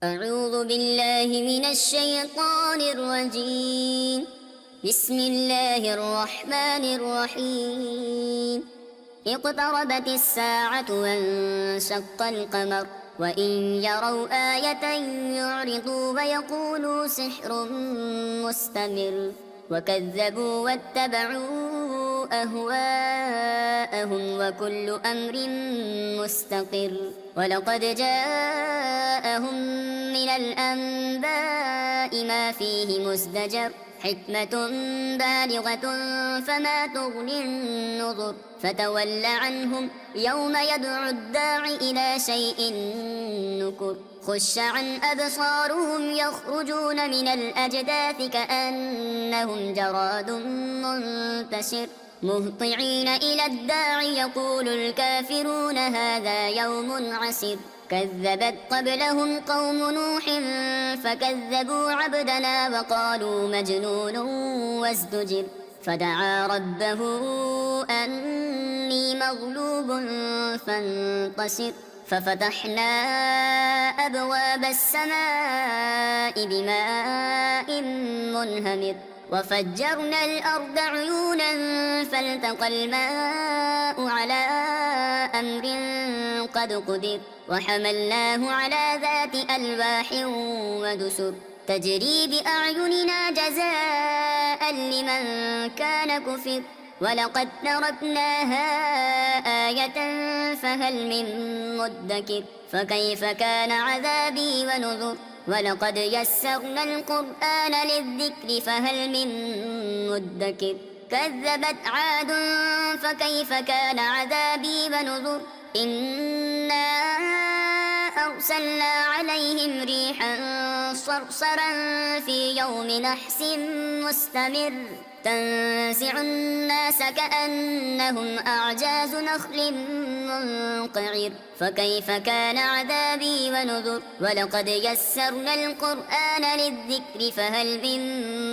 أعوذ بالله من الشيطان الرجيم. بسم الله الرحمن الرحيم. اقتربت الساعة وانشق القمر وإن يروا آية يعرضوا ويقولوا سحر مستمر وكذبوا واتبعوا أهواءهم وكل أمر مستقر ولقد جاءهم من الأنباء ما فيه مزدجر حكمة بالغة فما تغني النذر فتول عنهم يوم يدعو الداع إلى شيء نكر خش عن أبصارهم يخرجون من الأجداث كأنهم جراد منتشر مهطعين إلى الداع يقول الكافرون هذا يوم عسر كذبت قبلهم قوم نوح فكذبوا عبدنا وقالوا مجنون وازدجر فدعا ربه أني مغلوب فانتصر ففتحنا أبواب السماء بماء منهمر وفجرنا الأرض عيونا فالتقى الماء على أمر قد قدر وحملناه على ذات ألواح ودسر تجري بأعيننا جزاء لمن كان كفر ولقد تركناها آية فهل من مدكر فكيف كان عذابي ونذر ولقد يسرنا القرآن للذكر فهل من مدكر كذبت عاد فكيف كان عذابي ونذر إنا أرسلنا عليهم ريحا صرصرا في يوم نحس مستمر تنزع الناس كأنهم أعجاز نخل منقعر فكيف كان عذابي ونذر ولقد يسرنا القرآن للذكر فهل من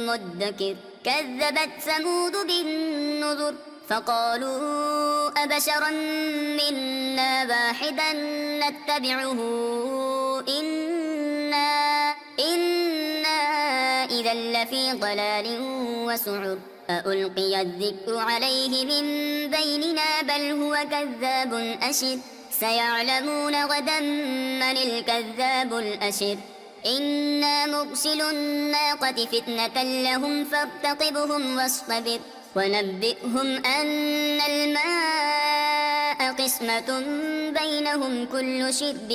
مدكر كذبت ثمود بالنذر فقالوا أبشرا منا واحدا نتبعه إنا إذا لفي ضلال وسعر أألقي الذكر عليه من بيننا بل هو كذاب أشر سيعلمون غدا من الكذاب الأشر إنا مرسل الناقة فتنة لهم فارتقبهم واصطبر ونبئهم أن الماء قسمة بينهم كل شرب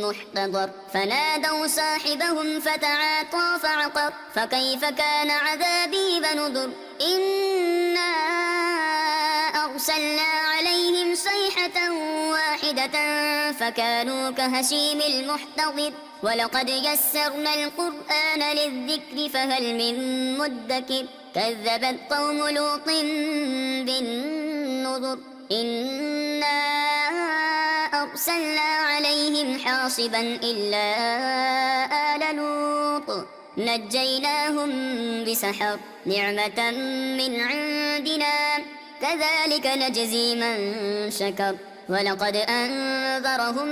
محتضر فنادوا صاحبهم فتعاطى فعقر فكيف كان عذابي ونذر إنا أرسلنا عليهم صيحة واحدة فكانوا كهشيم المحتضر ولقد يسرنا القرآن للذكر فهل من مدكر كذبت قوم لوط بالنذر إنا أرسلنا عليهم حاصبا إلا آل لوط نجيناهم بسحر نعمة من عندنا كذلك نجزي من شكر ولقد أنذرهم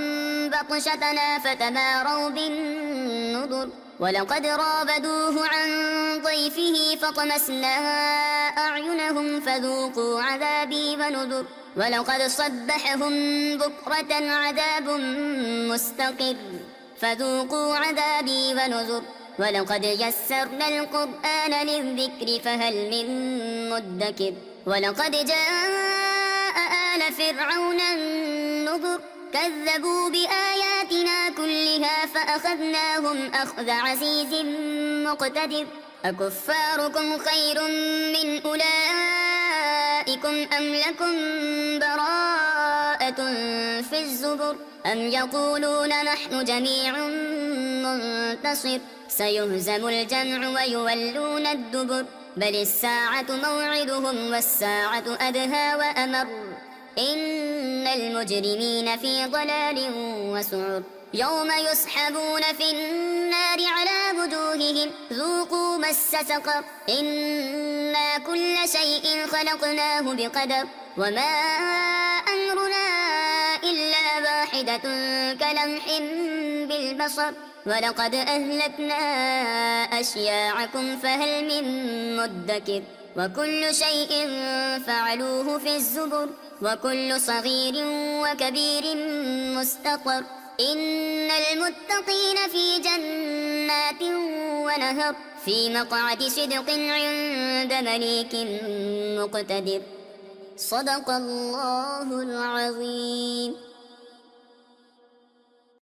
بطشتنا فتماروا بالنذر ولقد راودوه عن ضيفه فطمسنا أعينهم فذوقوا عذابي ونذر ولقد صبحهم بكرة عذاب مستقر فذوقوا عذابي ونذر ولقد يسرنا القرآن للذكر فهل من مدكر ولقد جاء آل فرعون النذر كذبوا بآياتنا كلها فأخذناهم أخذ عزيز مقتدر أكفاركم خير من أولئكم أم لكم براءة في الزبر أم يقولون نحن جميع منتصر سيهزم الجمع ويولون الدبر بل الساعة موعدهم والساعة أدهى وأمر إن المجرمين في ضلال وسعر يوم يسحبون في النار على وجوههم ذوقوا مس سقر إنا كل شيء خلقناه بقدر وما أمرنا إلا واحد واحدة كلمح بالبصر ولقد أهلكنا أشياعكم فهل من مدكر وكل شيء فعلوه في الزبر وكل صغير وكبير مستقر إن المتقين في جنات ونهر في مقعد صدق عند مليك مقتدر صدق الله العظيم.